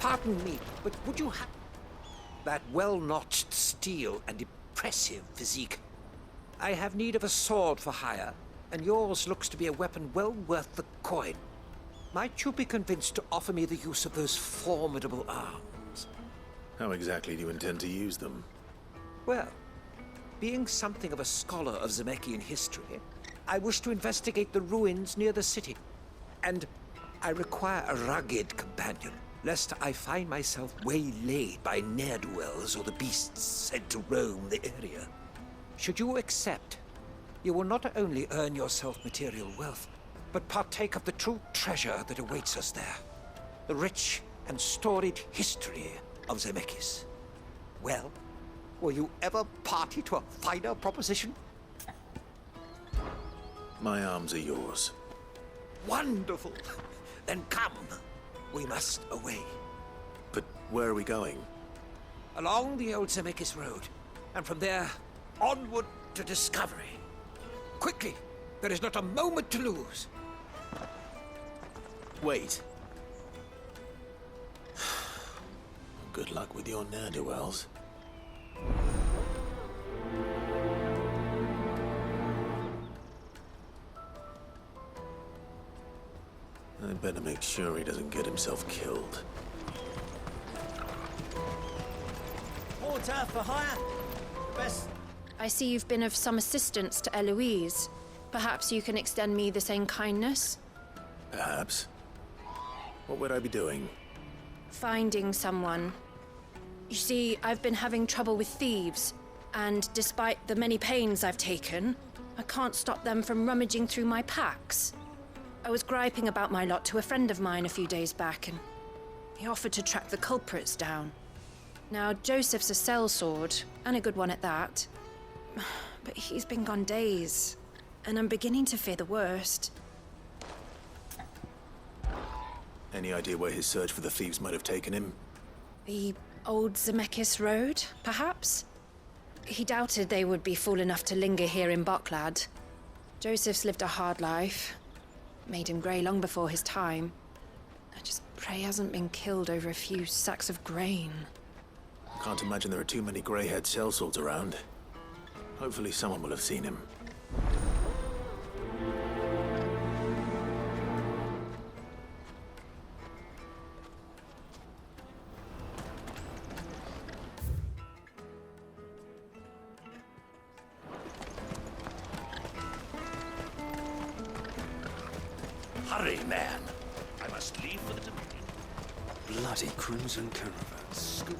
Pardon me, but would you have that well-notched steel and impressive physique? I have need of a sword for hire, and yours looks to be a weapon well worth the coin. Might you be convinced to offer me the use of those formidable arms? How exactly do you intend to use them? Well, being something of a scholar of Zemeckis history, I wish to investigate the ruins near the city. And I require a rugged companion, lest I find myself waylaid by ne'er-do-wells or the beasts sent to roam the area. Should you accept, you will not only earn yourself material wealth, but partake of the true treasure that awaits us there. The rich and storied history of Zemeckis. Well, were you ever party to a finer proposition? My arms are yours. Wonderful! Then come. We must away. But where are we going? Along the old Zemeckis Road, and from there, onward to discovery. Quickly! There is not a moment to lose. Wait. Good luck with your ne'er-do-wells. I'd better make sure he doesn't get himself killed. Porter for hire. Best. I see you've been of some assistance to Eloise. Perhaps you can extend me the same kindness? Perhaps. What would I be doing? Finding someone. You see, I've been having trouble with thieves, and despite the many pains I've taken, I can't stop them from rummaging through my packs. I was griping about my lot to a friend of mine a few days back, and he offered to track the culprits down. Now, Joseph's a sellsword, and a good one at that. But he's been gone days, and I'm beginning to fear the worst. Any idea where his search for the thieves might have taken him? The old Zemeckis Road, perhaps? He doubted they would be fool enough to linger here in Bocklad. Joseph's lived a hard life. Made him grey long before his time. I just pray he hasn't been killed over a few sacks of grain. Can't imagine there are too many grey-haired sellswords around. Hopefully someone will have seen him. Hurry, man. I must leave for the Dominion. Bloody crimson caravan. Scoop.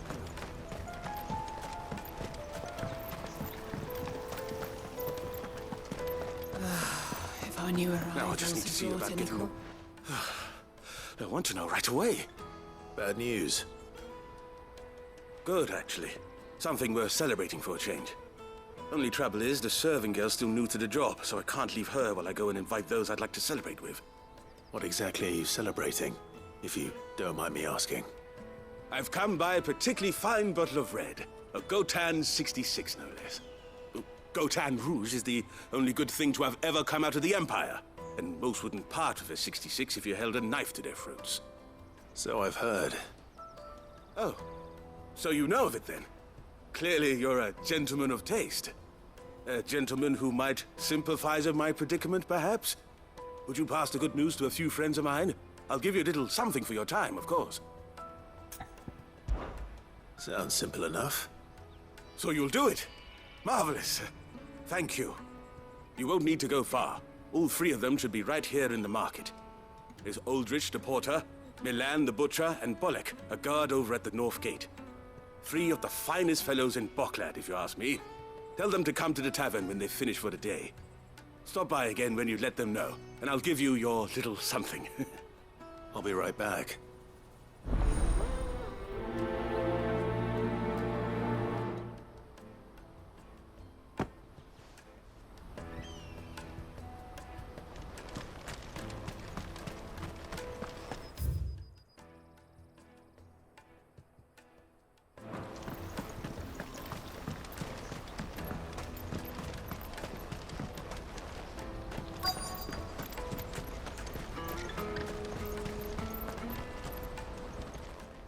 If I knew where Now I just need to see about getting them. I want to know right away. Bad news. Good, actually. Something worth celebrating for a change. Only trouble is, the serving girl's still new to the job, so I can't leave her while I go and invite those I'd like to celebrate with. What exactly are you celebrating, if you don't mind me asking? I've come by a particularly fine bottle of red. A Gotan 66, no less. Gotan Rouge is the only good thing to have ever come out of the Empire. And most wouldn't part with a 66 if you held a knife to their throats. So I've heard. Oh, so you know of it then? Clearly you're a gentleman of taste. A gentleman who might sympathize with my predicament, perhaps? Would you pass the good news to a few friends of mine? I'll give you a little something for your time, of course. Sounds simple enough. So you'll do it? Marvelous. Thank you. You won't need to go far. All three of them should be right here in the market. There's Aldrich the porter, Milan the butcher, and Bolek, a guard over at the north gate. Three of the finest fellows in Bocklad, if you ask me. Tell them to come to the tavern when they finish for the day. Stop by again when you let them know, and I'll give you your little something. I'll be right back.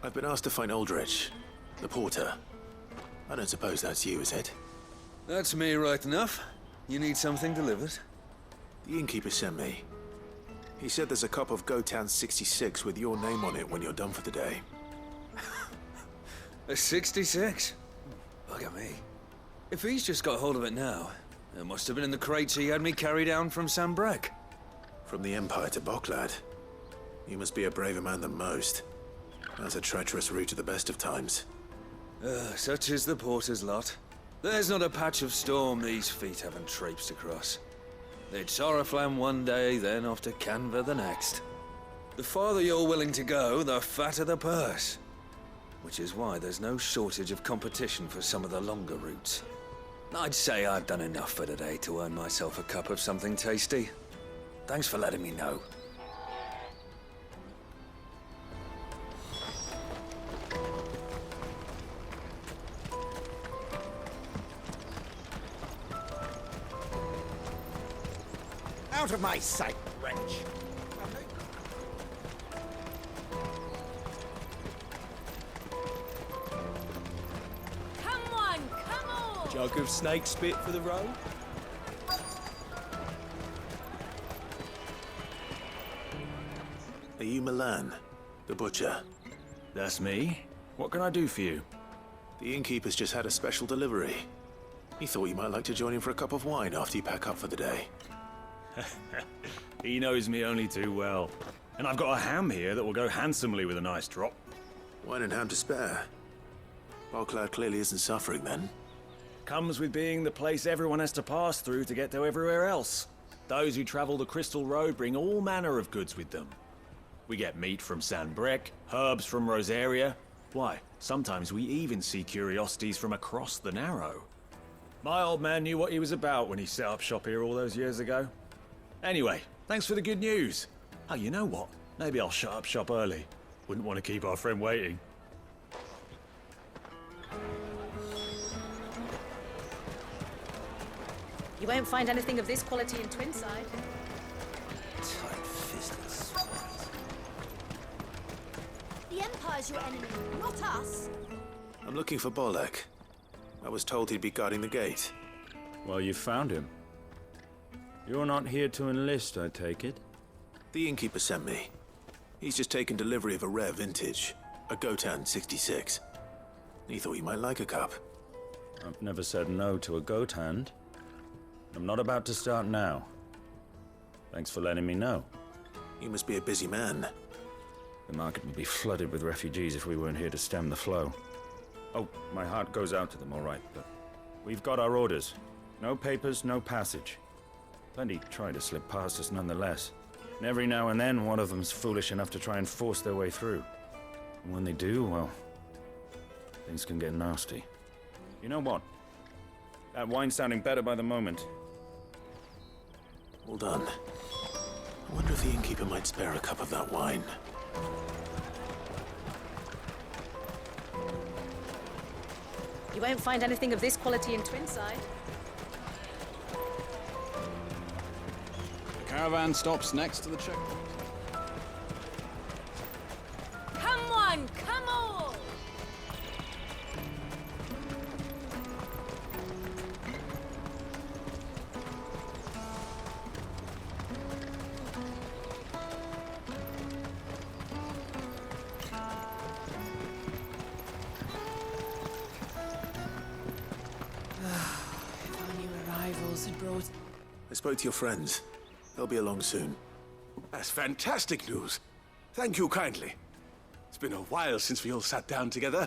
I've been asked to find Aldrich, the porter. I don't suppose that's you, is it? That's me right enough. You need something delivered? The innkeeper sent me. He said there's a cup of Gotan 66 with your name on it when you're done for the day. A 66? Look at me. If he's just got hold of it now, it must have been in the crates he had me carry down from Sambrek. From the Empire to Boklad. You must be a braver man than most. That's a treacherous route at the best of times. Such is the porter's lot. There's not a patch of storm these feet haven't traipsed across. It's Oriflamme one day, then off to Canva the next. The farther you're willing to go, the fatter the purse. Which is why there's no shortage of competition for some of the longer routes. I'd say I've done enough for today to earn myself a cup of something tasty. Thanks for letting me know. Out of my sight, wretch! Come on! Jug of snake spit for the road? Are you Milan, the butcher? That's me. What can I do for you? The innkeeper's just had a special delivery. He thought you might like to join him for a cup of wine after you pack up for the day. He knows me only too well. And I've got a ham here that will go handsomely with a nice drop. Wine and ham to spare. Boklad clearly isn't suffering then. Comes with being the place everyone has to pass through to get to everywhere else. Those who travel the Crystal Road bring all manner of goods with them. We get meat from Sanbrek, herbs from Rosaria. Why, sometimes we even see curiosities from across the Narrow. My old man knew what he was about when he set up shop here all those years ago. Anyway, thanks for the good news. Oh, you know what? Maybe I'll shut up shop early. Wouldn't want to keep our friend waiting. You won't find anything of this quality in Twinside. Tight-fisted swine. The Empire's your enemy, not us. I'm looking for Bolek. I was told he'd be guarding the gate. Well, you found him. You're not here to enlist, I take it? The innkeeper sent me. He's just taken delivery of a rare vintage, a Gotan 66. He thought you might like a cup. I've never said no to a goat hand. I'm not about to start now. Thanks for letting me know. You must be a busy man. The market would be flooded with refugees if we weren't here to stem the flow. Oh, my heart goes out to them, all right, but we've got our orders. No papers, no passage. Plenty try to slip past us nonetheless. And every now and then, one of them's foolish enough to try and force their way through. And when they do, well, things can get nasty. You know what? That wine's sounding better by the moment. Well done. I wonder if the innkeeper might spare a cup of that wine. You won't find anything of this quality in Twinside. The caravan stops next to the checkpoint. Come on! If our new arrivals had brought... I spoke to your friends. They'll be along soon. That's fantastic news. Thank you kindly. It's been a while since we all sat down together.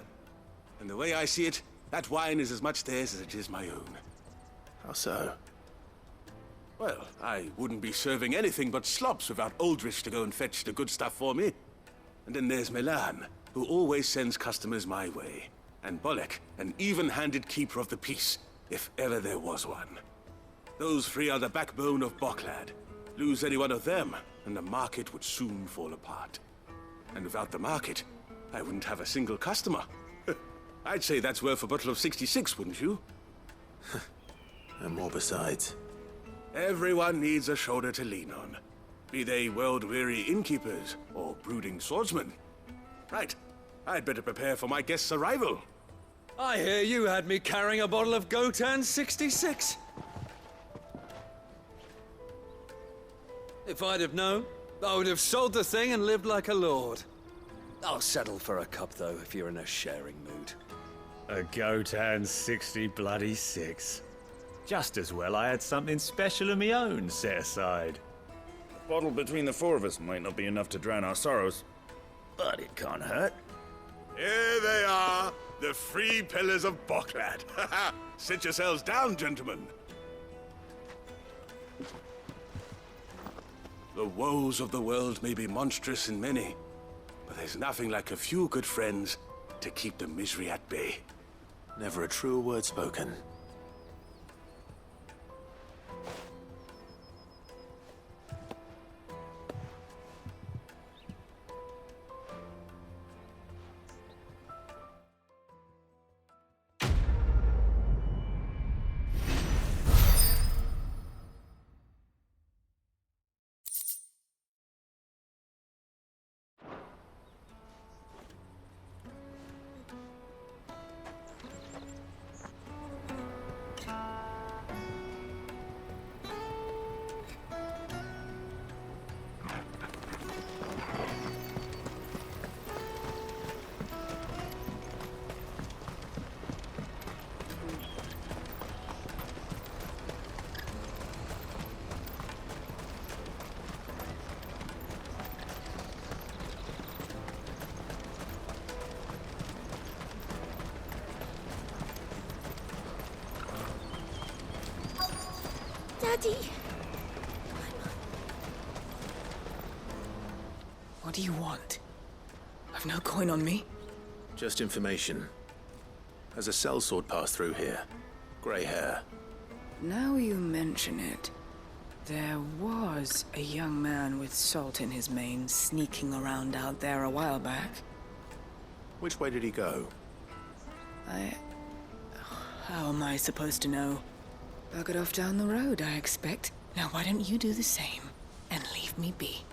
And the way I see it, that wine is as much theirs as it is my own. How so? Well, I wouldn't be serving anything but slops without Aldrich to go and fetch the good stuff for me. And then there's Milan, who always sends customers my way. And Bolek, an even-handed keeper of the peace, if ever there was one. Those three are the backbone of Boklad. Lose any one of them, and the market would soon fall apart. And without the market, I wouldn't have a single customer. I'd say that's worth a bottle of 66, wouldn't you? And more besides. Everyone needs a shoulder to lean on. Be they world-weary innkeepers or brooding swordsmen. Right. I'd better prepare for my guest's arrival. I hear you had me carrying a bottle of Gotan 66. If I'd have known, I would have sold the thing and lived like a lord. I'll settle for a cup, though, if you're in a sharing mood. A Gotan 66. Just as well I had something special of my own set aside. A bottle between the four of us might not be enough to drown our sorrows, but it can't hurt. Here they are, the 3 pillars of Boklad. Sit yourselves down, gentlemen. The woes of the world may be monstrous and many, but there's nothing like a few good friends to keep the misery at bay. Never a truer word spoken. Daddy! What do you want? I've no coin on me. Just information. Has a sellsword passed through here? Grey hair. Now you mention it, there was a young man with salt in his mane sneaking around out there a while back. Which way did he go? How am I supposed to know? Buggered off down the road, I expect. Now why don't you do the same and leave me be?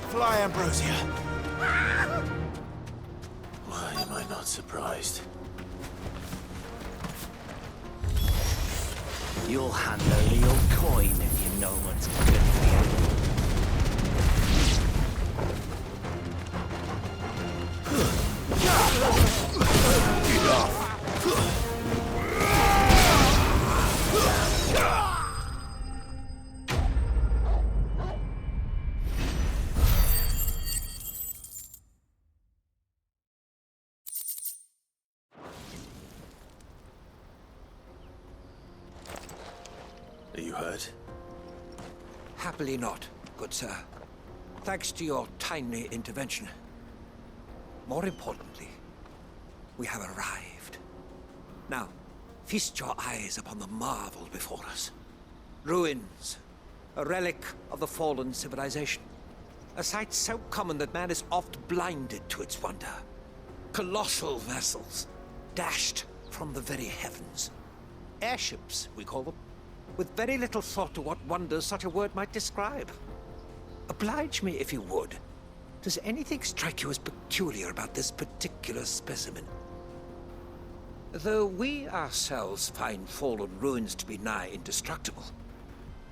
Fly, Ambrosia! Why am I not surprised? You'll hand over your coin if you know what's good for you. Get off! Are you hurt? Happily not, good sir. Thanks to your timely intervention. More importantly, we have arrived. Now, feast your eyes upon the marvel before us. Ruins, a relic of the fallen civilization. A sight so common that man is oft blinded to its wonder. Colossal vessels, dashed from the very heavens. Airships, we call them, with very little thought to what wonders such a word might describe. Oblige me if you would. Does anything strike you as peculiar about this particular specimen? Though we ourselves find fallen ruins to be nigh indestructible,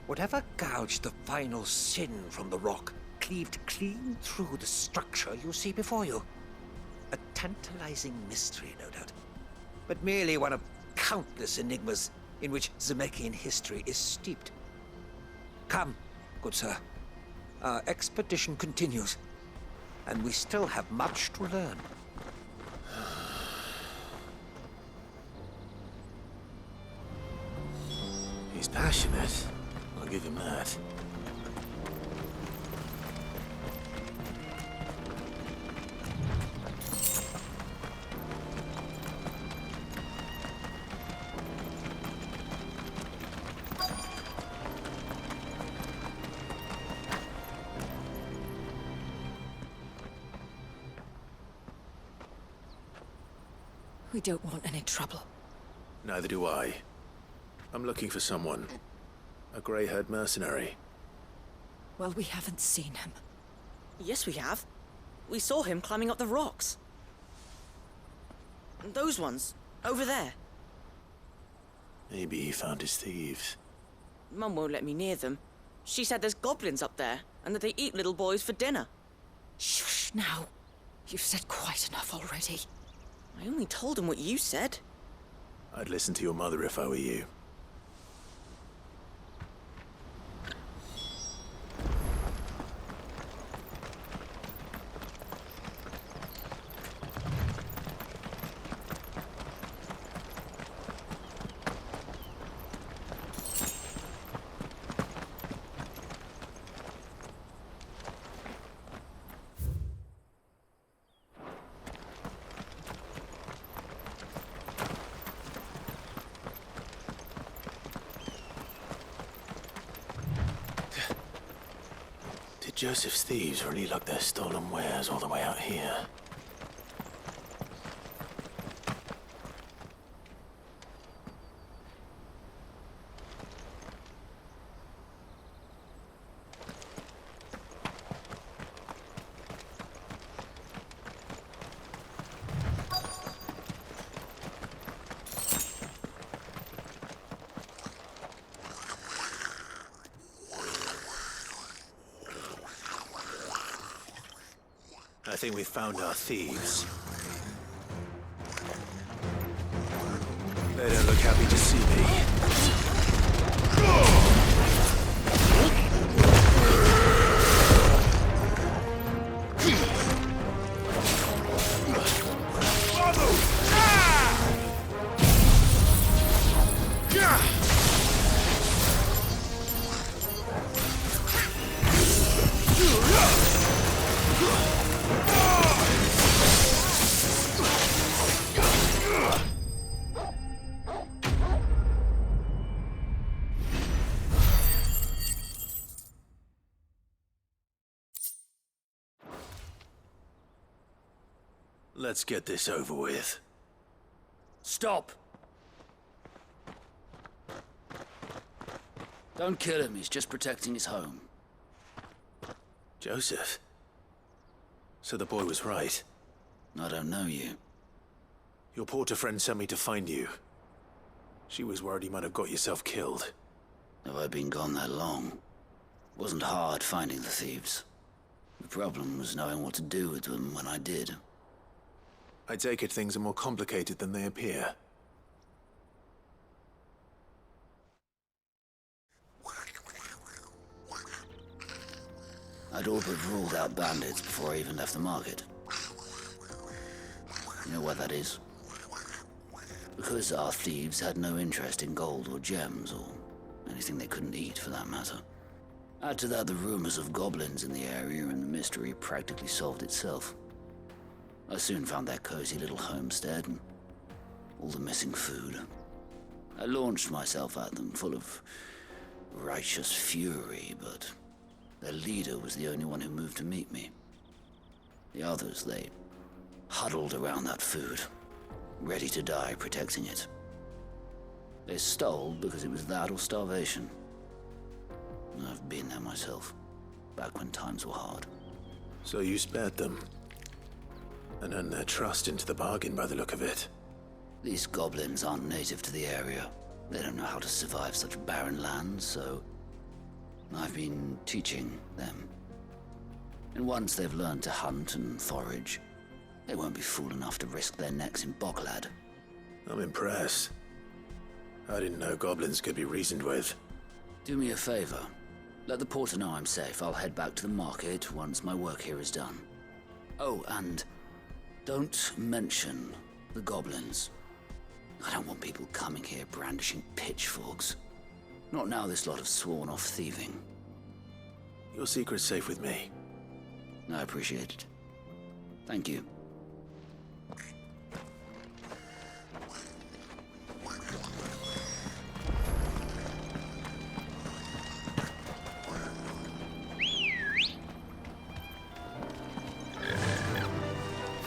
whatever gouged the final sin from the rock cleaved clean through the structure you see before you. A tantalizing mystery, no doubt, but merely one of countless enigmas in which Zemeckis history is steeped. Come, good sir. Our expedition continues, and we still have much to learn. He's passionate. I'll give him that. We don't want any trouble. Neither do I. I'm looking for someone. A grey-haired mercenary. Well, we haven't seen him. Yes, we have. We saw him climbing up the rocks. Those ones, over there. Maybe he found his thieves. Mum won't let me near them. She said there's goblins up there, and that they eat little boys for dinner. Shush now. You've said quite enough already. I only told him what you said. I'd listen to your mother if I were you. Joseph's thieves really lug their stolen wares all the way out here. I think we've found our thieves. They don't look happy to see me. Let's get this over with. Stop! Don't kill him, he's just protecting his home. Joseph? So the boy was right. I don't know you. Your porter friend sent me to find you. She was worried you might have got yourself killed. Have I been gone that long? It wasn't hard finding the thieves. The problem was knowing what to do with them when I did. I take it things are more complicated than they appear. I'd all but ruled out bandits before I even left the market. You know why that is? Because our thieves had no interest in gold or gems, or anything they couldn't eat for that matter. Add to that the rumors of goblins in the area, and the mystery practically solved itself. I soon found their cozy little homestead and all the missing food. I launched myself at them, full of righteous fury, but their leader was the only one who moved to meet me. The others, they huddled around that food, ready to die protecting it. They stole because it was that or starvation. I've been there myself, back when times were hard. So you spared them? And earned their trust into the bargain by the look of it. These goblins aren't native to the area. They don't know how to survive such barren lands, so I've been teaching them. And once they've learned to hunt and forage, they won't be fool enough to risk their necks in Bocklad. I'm impressed. I didn't know goblins could be reasoned with. Do me a favor. Let the porter know I'm safe. I'll head back to the market once my work here is done. Oh, and don't mention the goblins. I don't want people coming here brandishing pitchforks. Not now this lot have sworn off thieving. Your secret's safe with me. I appreciate it. Thank you.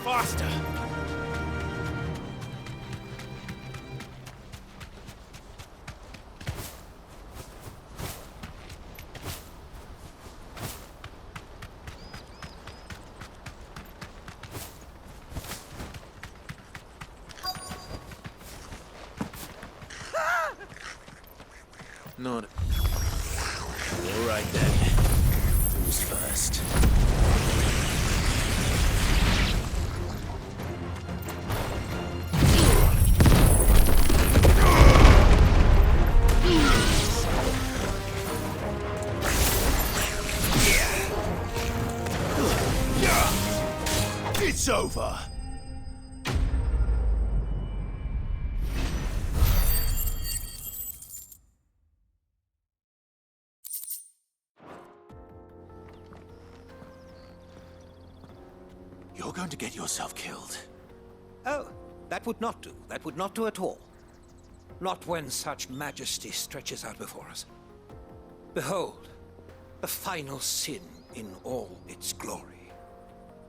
Faster! Not... All right, then. Who's first? It's over. You're going to get yourself killed. Oh, that would not do. That would not do at all. Not when such majesty stretches out before us. Behold, the final sin in all its glory.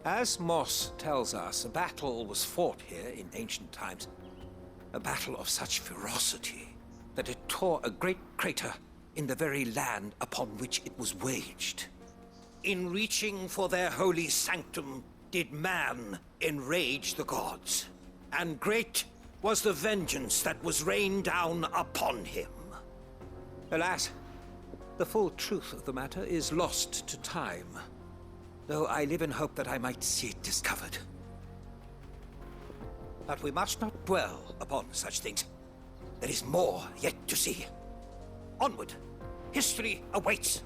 As Moss tells us, a battle was fought here in ancient times. A battle of such ferocity that it tore a great crater in the very land upon which it was waged. In reaching for their holy sanctum, did man enrage the gods, and great was the vengeance that was rained down upon him. Alas, the full truth of the matter is lost to time, though I live in hope that I might see it discovered. But we must not dwell upon such things. There is more yet to see. Onward! History awaits!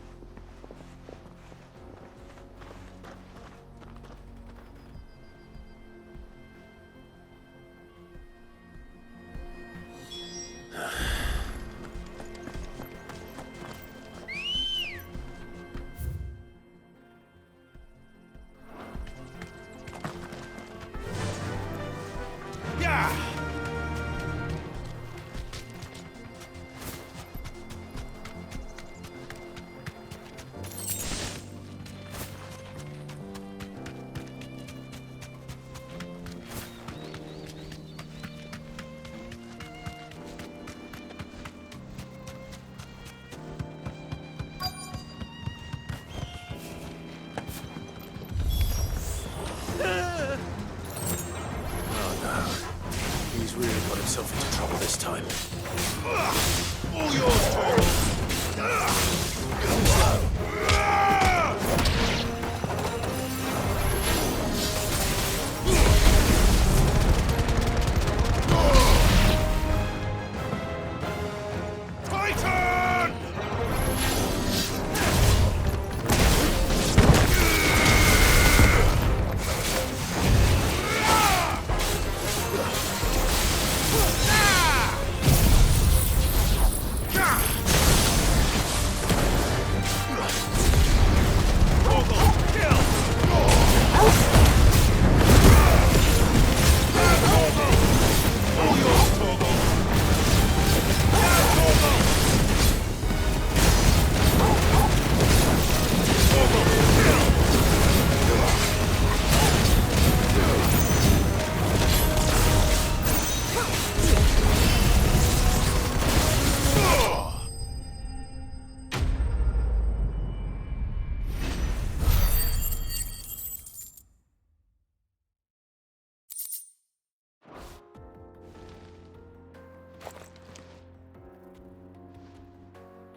Himself into trouble this time. All yours, Torgal.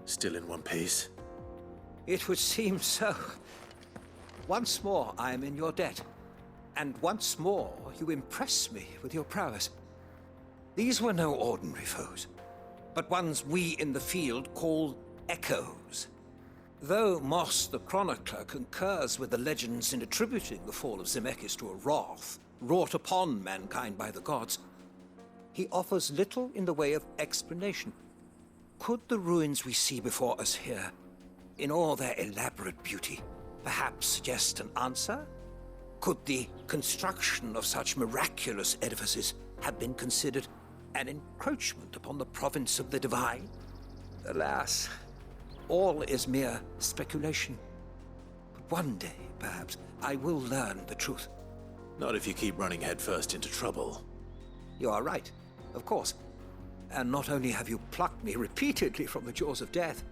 Still in one piece? It would seem so. Once more I am in your debt, and once more you impress me with your prowess. These were no ordinary foes, but ones we in the field call echoes. Though Moss the chronicler concurs with the legends in attributing the fall of Zemeckis to a wrath wrought upon mankind by the gods, he offers little in the way of explanation. Could the ruins we see before us here, in all their elaborate beauty, perhaps suggest an answer? Could the construction of such miraculous edifices have been considered an encroachment upon the province of the divine? Alas, all is mere speculation. But one day, perhaps, I will learn the truth. Not if you keep running headfirst into trouble. You are right, of course. And not only have you plucked me repeatedly from the jaws of death,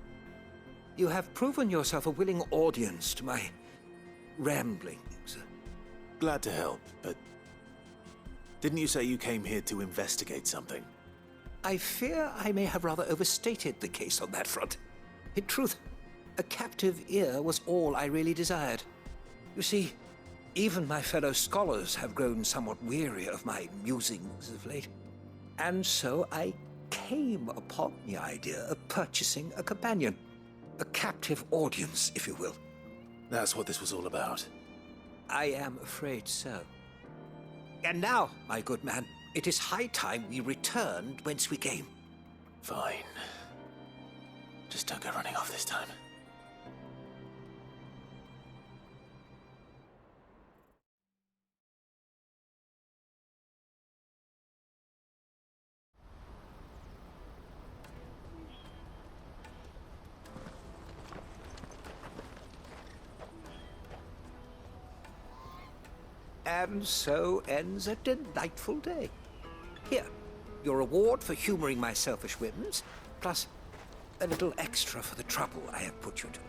you have proven yourself a willing audience to my ramblings. Glad to help, but didn't you say you came here to investigate something? I fear I may have rather overstated the case on that front. In truth, a captive ear was all I really desired. You see, even my fellow scholars have grown somewhat weary of my musings of late. And so I came upon the idea of purchasing a companion. A captive audience, if you will. That's what this was all about. I am afraid so. And now, my good man, it is high time we returned whence we came. Fine. Just don't go running off this time. And so ends a delightful day. Here, your reward for humoring my selfish whims, plus a little extra for the trouble I have put you to.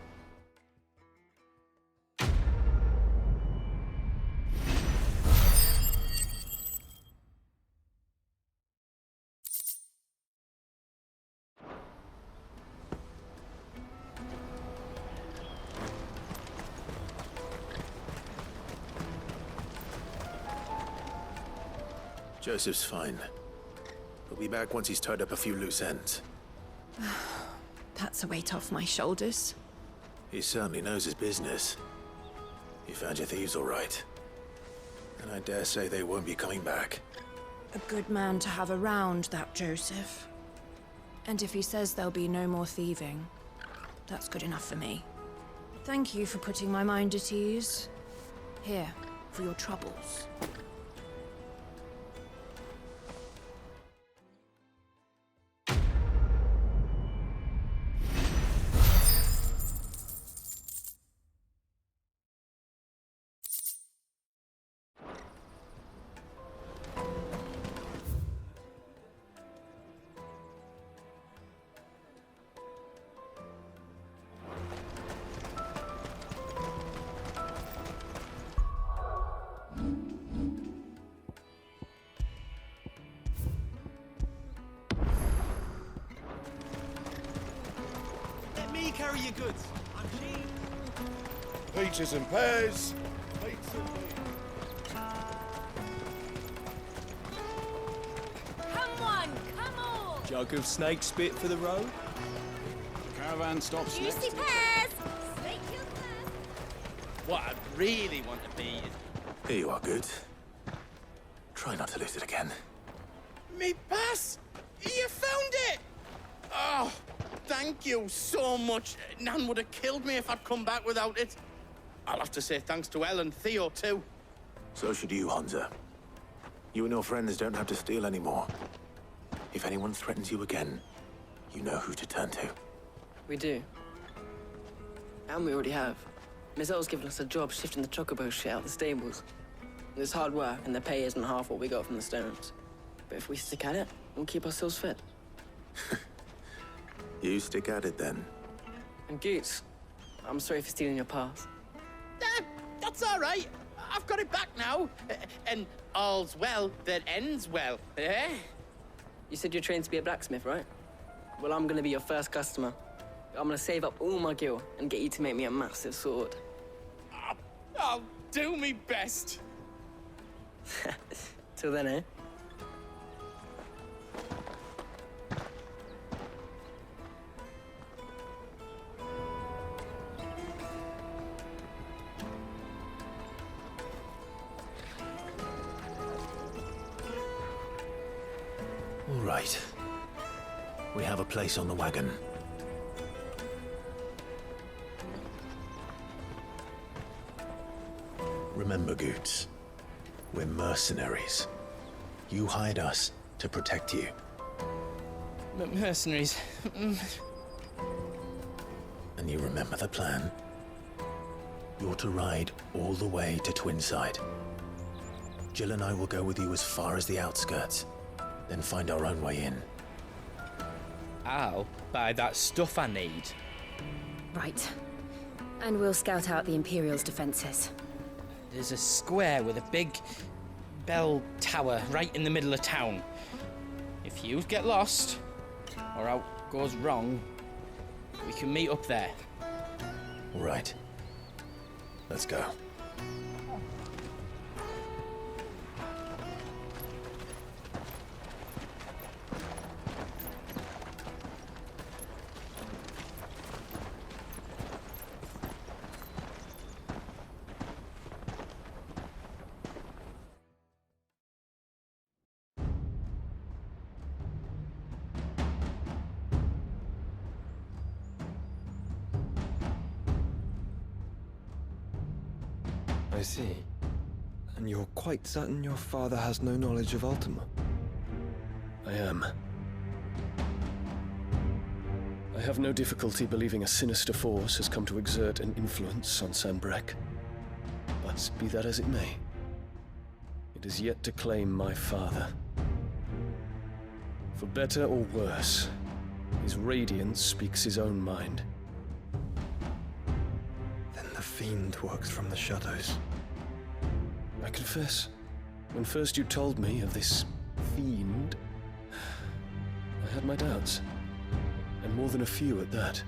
Joseph's fine. He'll be back once he's tied up a few loose ends. That's a weight off my shoulders. He certainly knows his business. You found your thieves all right. And I dare say they won't be coming back. A good man to have around, that Joseph. And if he says there'll be no more thieving, that's good enough for me. Thank you for putting my mind at ease. Here, for your troubles. Carry your goods. I'm cheap. Peaches and pears. Peaches and pears. Come on. Jug of snake spit for the road. Caravan stops Juicy next. pears. Snake your pears. What I really want to be is... Here you are, Goods. Try not to lose it again. Me pass! You found it! Oh, thank you so much. Nan would have killed me if I'd come back without it. I'll have to say thanks to Elle and Theo, too. So should you, Honza. You and your friends don't have to steal anymore. If anyone threatens you again, you know who to turn to. We do. And we already have. Miss L's given us a job shifting the chocobo shit out of the stables. It's hard work, and the pay isn't half what we got from the Stones. But if we stick at it, we'll keep ourselves fit. You stick at it, then. And Goots, I'm sorry for stealing your pass. That's all right. I've got it back now. And all's well that ends well, eh? You said you're trained to be a blacksmith, right? Well, I'm gonna be your first customer. I'm gonna save up all my gil and get you to make me a massive sword. I'll do me best. Till then, eh? All right. We have a place on the wagon. Remember, Goots, we're mercenaries. You hired us to protect you. Mercenaries. And you remember the plan? You're to ride all the way to Twinside. Jill and I will go with you as far as the outskirts, then find our own way in. I'll buy that stuff I need. Right. And we'll scout out the Imperial's defenses. There's a square with a big bell tower right in the middle of town. If you get lost, or out goes wrong, we can meet up there. All right. Let's go. I see. And you're quite certain your father has no knowledge of Ultima? I am. I have no difficulty believing a sinister force has come to exert an influence on Sanbreque. But be that as it may, it is yet to claim my father. For better or worse, his radiance speaks his own mind. Then the fiend works from the shadows. I confess, when first you told me of this fiend, I had my doubts, and more than a few at that.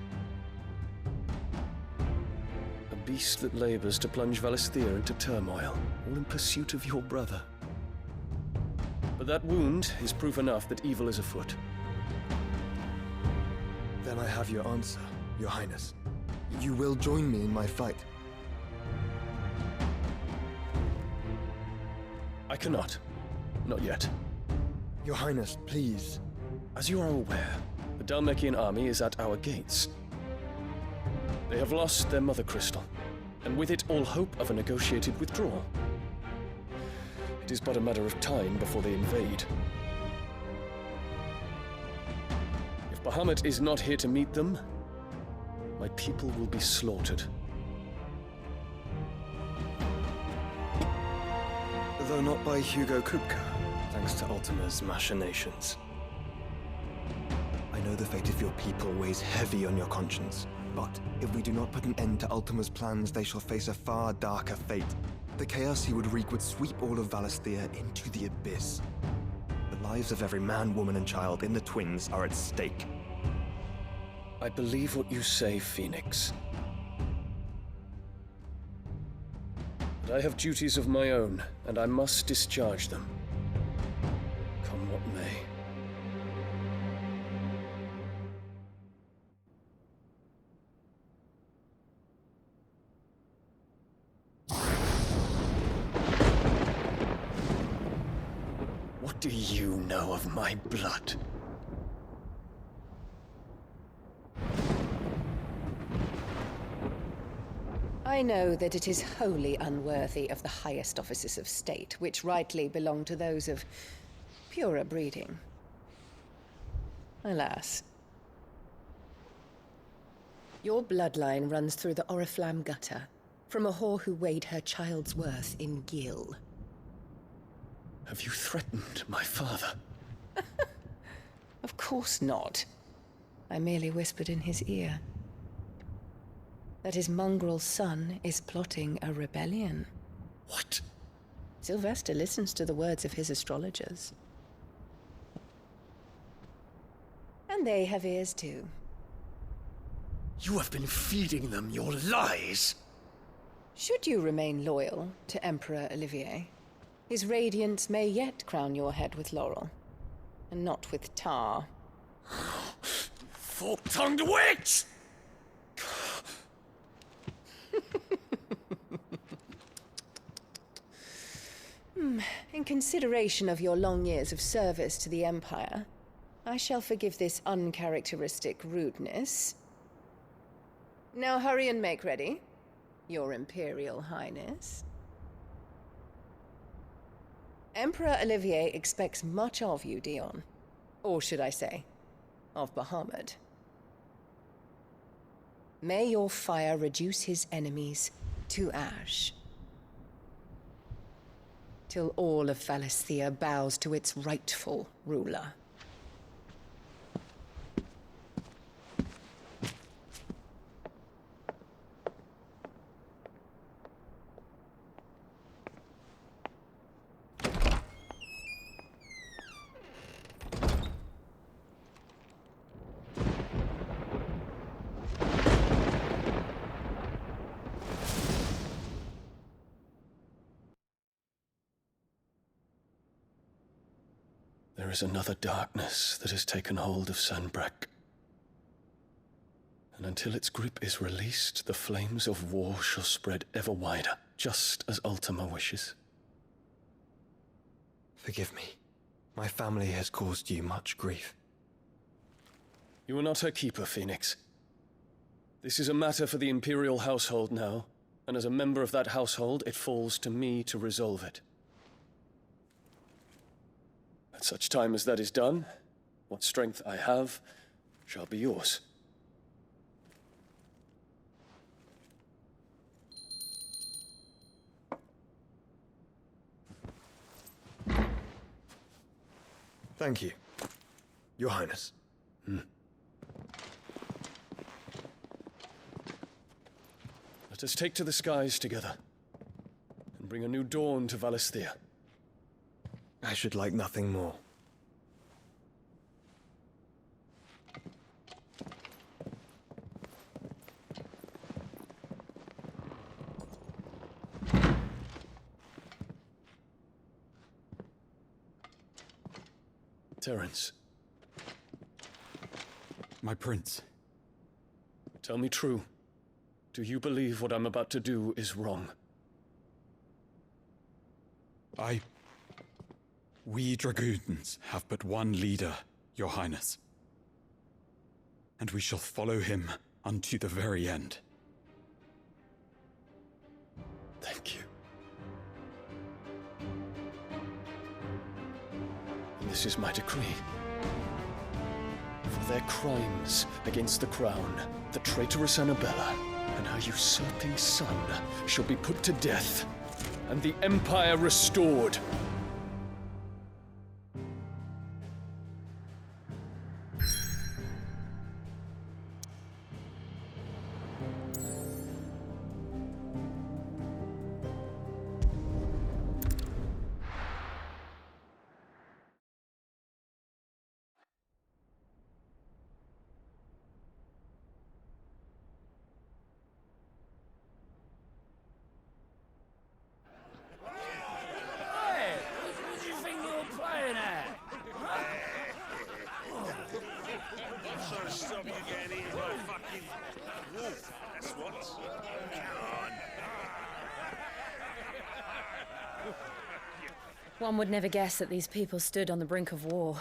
A beast that labors to plunge Valisthea into turmoil, all in pursuit of your brother. But that wound is proof enough that evil is afoot. Then I have your answer, Your Highness. You will join me in my fight. I cannot. Not yet. Your Highness, please. As you are aware, the Dhalmekian army is at our gates. They have lost their mother crystal, and with it all hope of a negotiated withdrawal. It is but a matter of time before they invade. If Bahamut is not here to meet them, my people will be slaughtered. Though not by Hugo Kupka, thanks to Ultima's machinations. I know the fate of your people weighs heavy on your conscience, but if we do not put an end to Ultima's plans, they shall face a far darker fate. The chaos he would wreak would sweep all of Valisthea into the abyss. The lives of every man, woman, and child in the Twins are at stake. I believe what you say, Phoenix. But I have duties of my own, and I must discharge them. Come what may. What do you know of my blood? I know that it is wholly unworthy of the highest offices of state, which rightly belong to those of purer breeding. Alas. Your bloodline runs through the Oriflamme gutter, from a whore who weighed her child's worth in gil. Have you threatened my father? Of course not. I merely whispered in his ear that his mongrel son is plotting a rebellion. What? Sylvester listens to the words of his astrologers. And they have ears too. You have been feeding them your lies! Should you remain loyal to Emperor Olivier, his radiance may yet crown your head with laurel, and not with tar. Fork-tongued witch! In consideration of your long years of service to the Empire, I shall forgive this uncharacteristic rudeness. Now hurry and make ready, Your Imperial Highness. Emperor Olivier expects much of you, Dion. Or should I say, of Bahamut. May your fire reduce his enemies to ash, till all of Valisthea bows to its rightful ruler. There is another darkness that has taken hold of Sanbreque. And until its grip is released, the flames of war shall spread ever wider, just as Ultima wishes. Forgive me. My family has caused you much grief. You are not her keeper, Phoenix. This is a matter for the Imperial household now, and as a member of that household, it falls to me to resolve it. At such time as that is done, what strength I have shall be yours. Thank you, Your Highness. Let us take to the skies together, and bring a new dawn to Valisthea. I should like nothing more. Terence. My prince. Tell me true. Do you believe what I'm about to do is wrong? We dragoons have but one leader, Your Highness. And we shall follow him unto the very end. Thank you. And this is my decree. For their crimes against the crown, the traitorous Annabella and her usurping son shall be put to death, and the Empire restored. One would never guess that these people stood on the brink of war.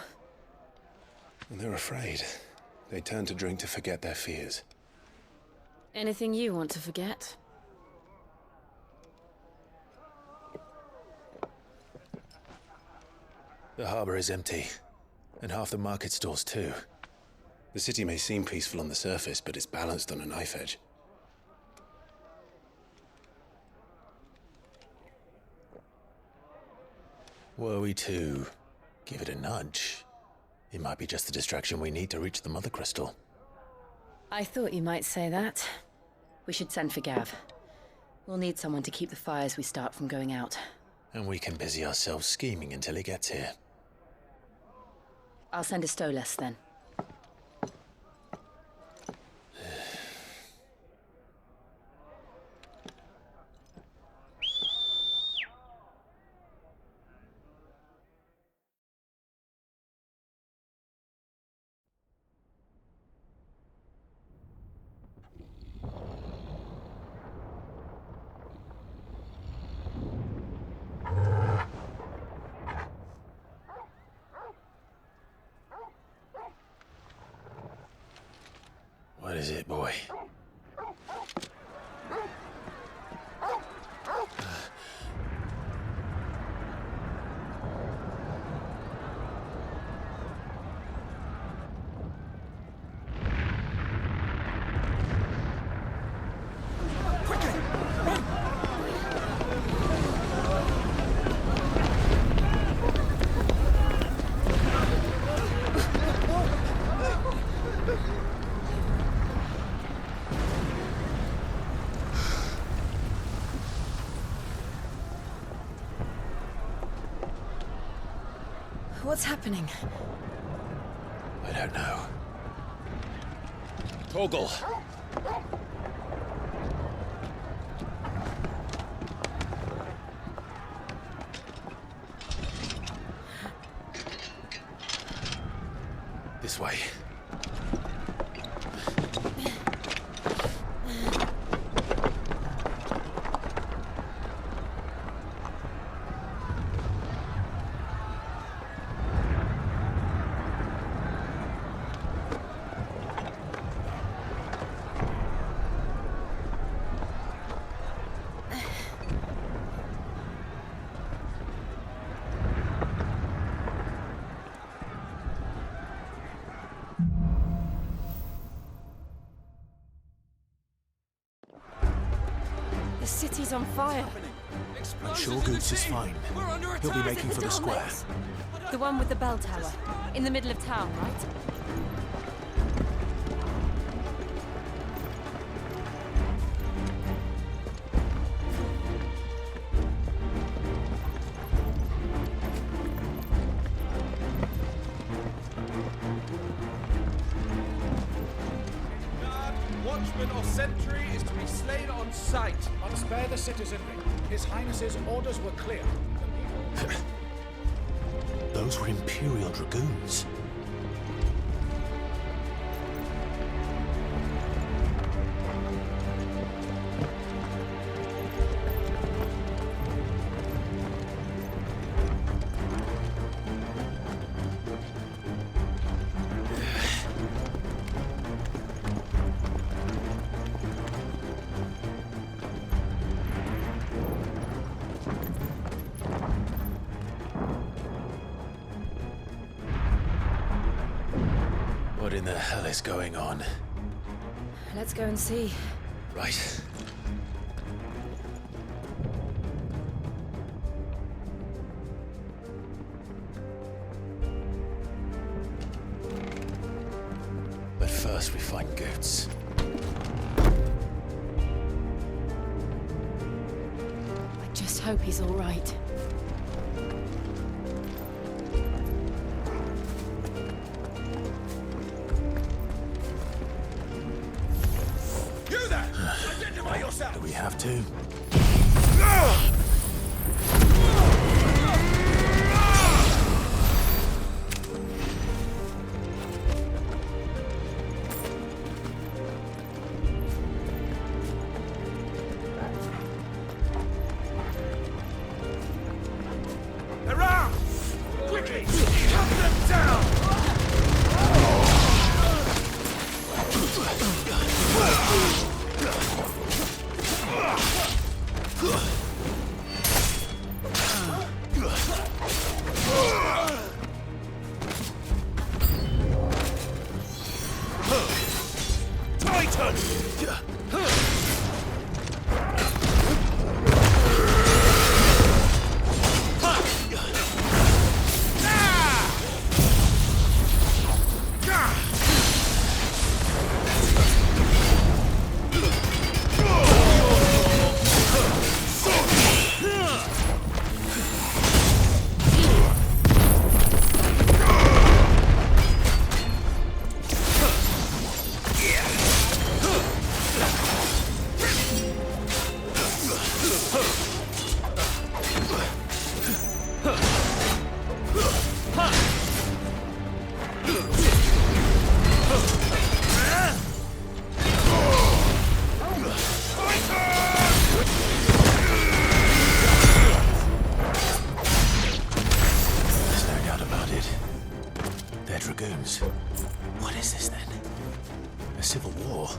And they're afraid. They turn to drink to forget their fears. Anything you want to forget? The harbor is empty, and half the market stalls too. The city may seem peaceful on the surface, but it's balanced on a knife edge. Were we to give it a nudge, it might be just the distraction we need to reach the Mother Crystal. I thought you might say that. We should send for Gav. We'll need someone to keep the fires we start from going out. And we can busy ourselves scheming until he gets here. I'll send a Stolas then. What is it, boy? What's happening? I don't know. Torgal! this way. The city's on fire. I'm sure Goots is fine. He'll be making for the square. The one with the bell tower. In the middle of town, right? Watchman or sentry is to be slain on sight. But spare the citizenry. His Highness's orders were clear. Those were Imperial Dragoons. What in the hell is going on? Let's go and see. Right. But first we find Goots. I just hope he's all right. You there! Identify yourself! Do we have to? Around! Quickly! Cut them down! Titan! There's no doubt about it. They're Dragoons. What is this then? A civil war?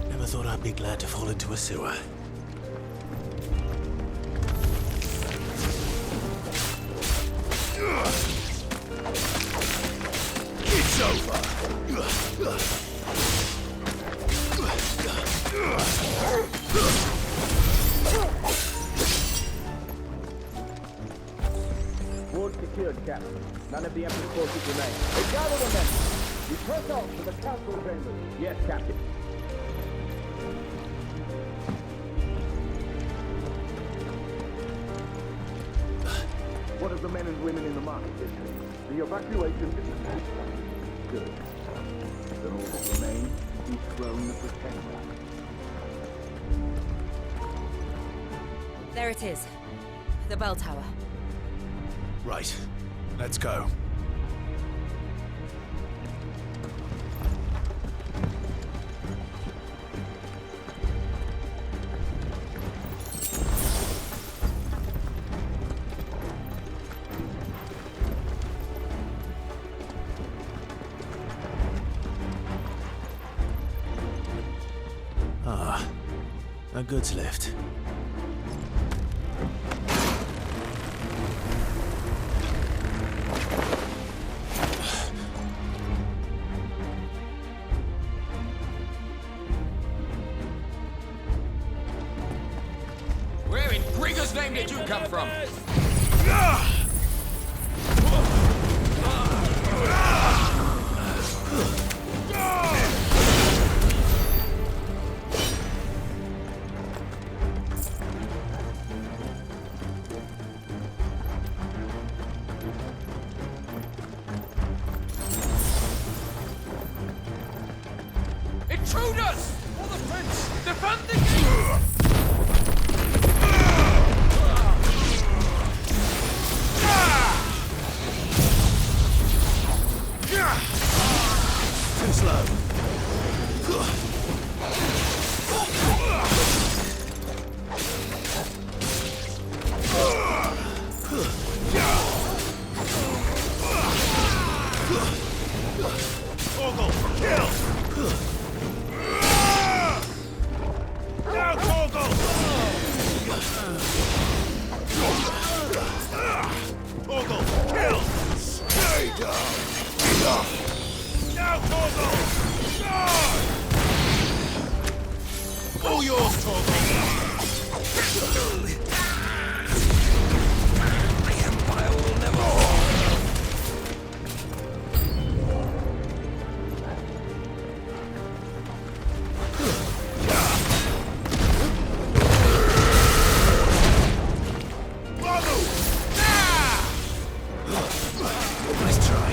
Never thought I'd be glad to fall into a sewer. It's over! Ward secured, Captain. None of the Emperor's forces remain. They gather the men. You press on to the council chambers. Yes, Captain. the men and women in the market district. The evacuation is successful. Good. Then all that remains is to dethrone the Pretender. There it is. The bell tower. Right. Let's go. Ah, a goods lift. Where in Grigger's name did you come from? Intruders! For the prince! Defend the king! Too slow. Torgal, kill! Now, Torgal! Torgal, kill! Stay down! Now, Torgal! All yours, Torgal! The Empire will never fall! Nice try.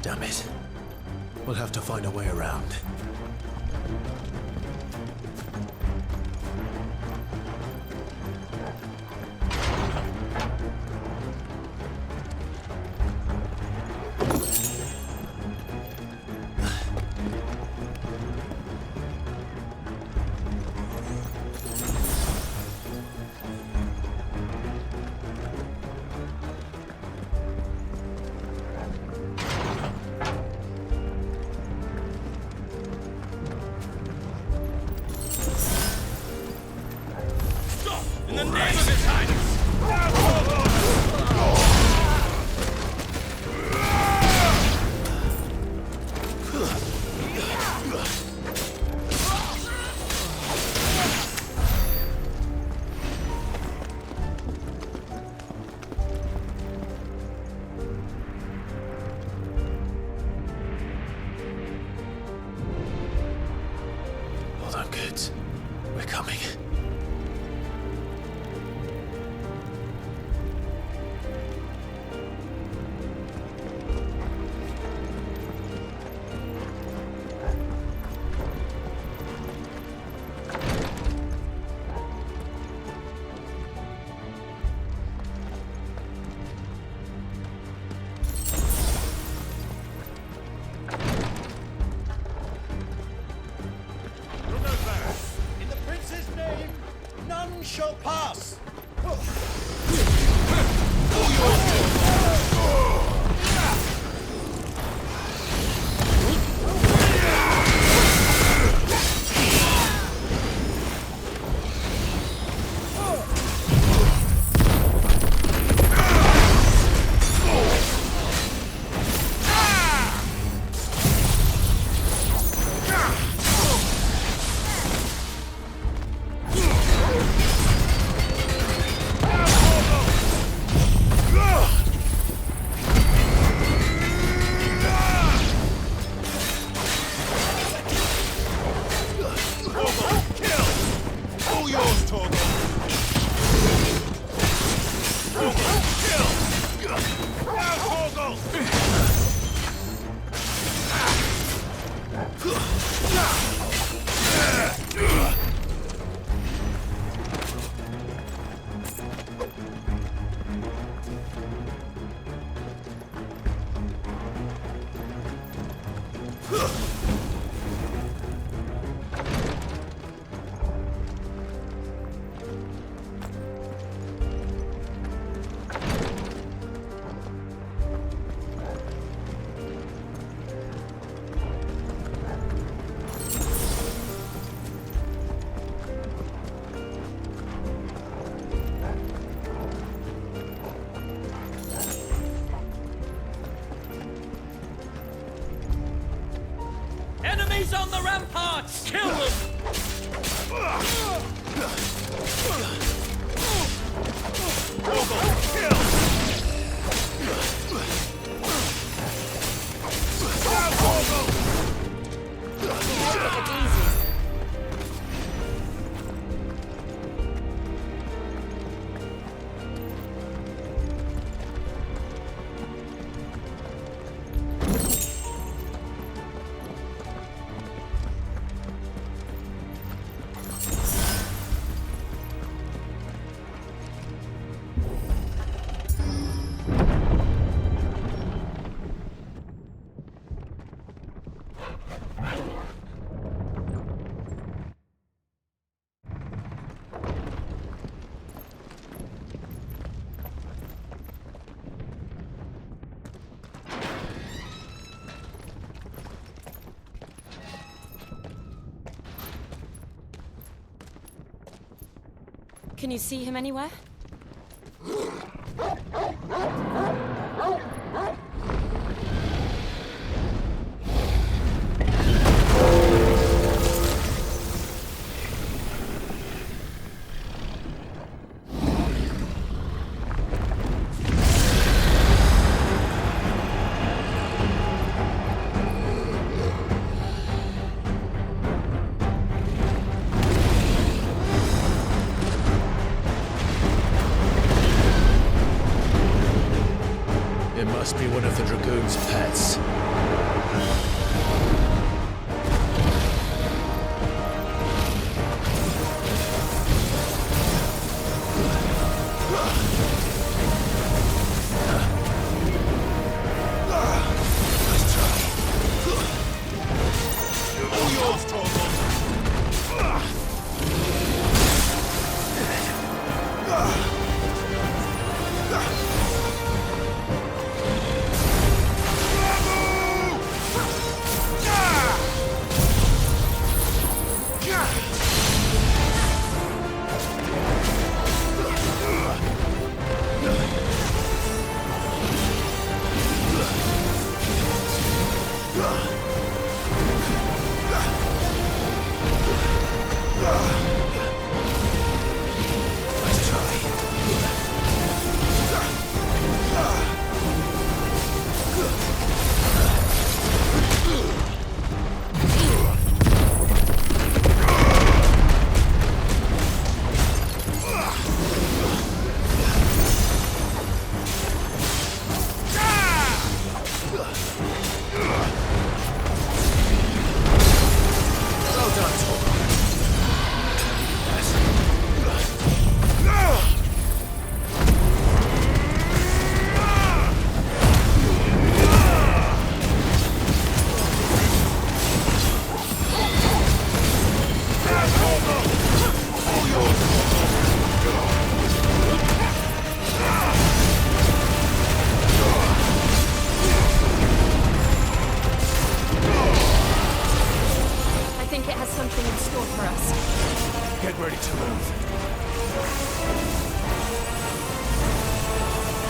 Damn it. We'll have to find a way around. In the name of His Highness! Hold on, kids. We're coming. None shall pass! Enemies on the ramparts! Kill them! Can you see him anywhere? It must be one of the Dragoon's pets. something in store for us. Get ready to move.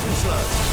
Too slow.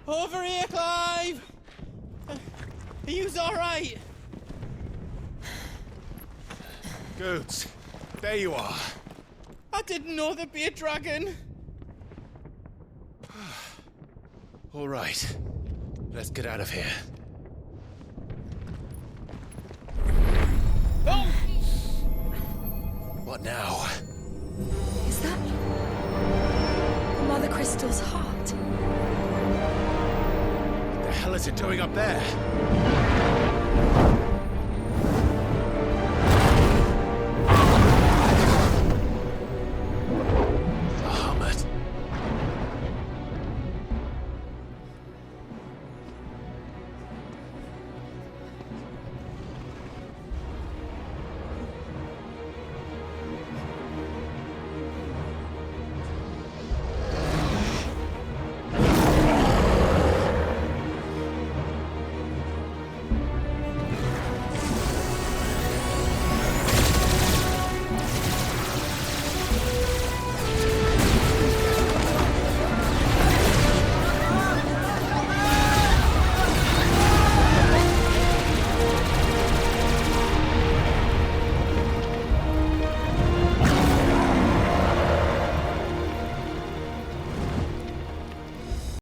Over here, Clive! Are you alright? Goods, there you are. I didn't know there'd be a dragon. All right, let's get out of here. Oh! What now? Is that Mother Crystal's heart? What the hell is it doing up there?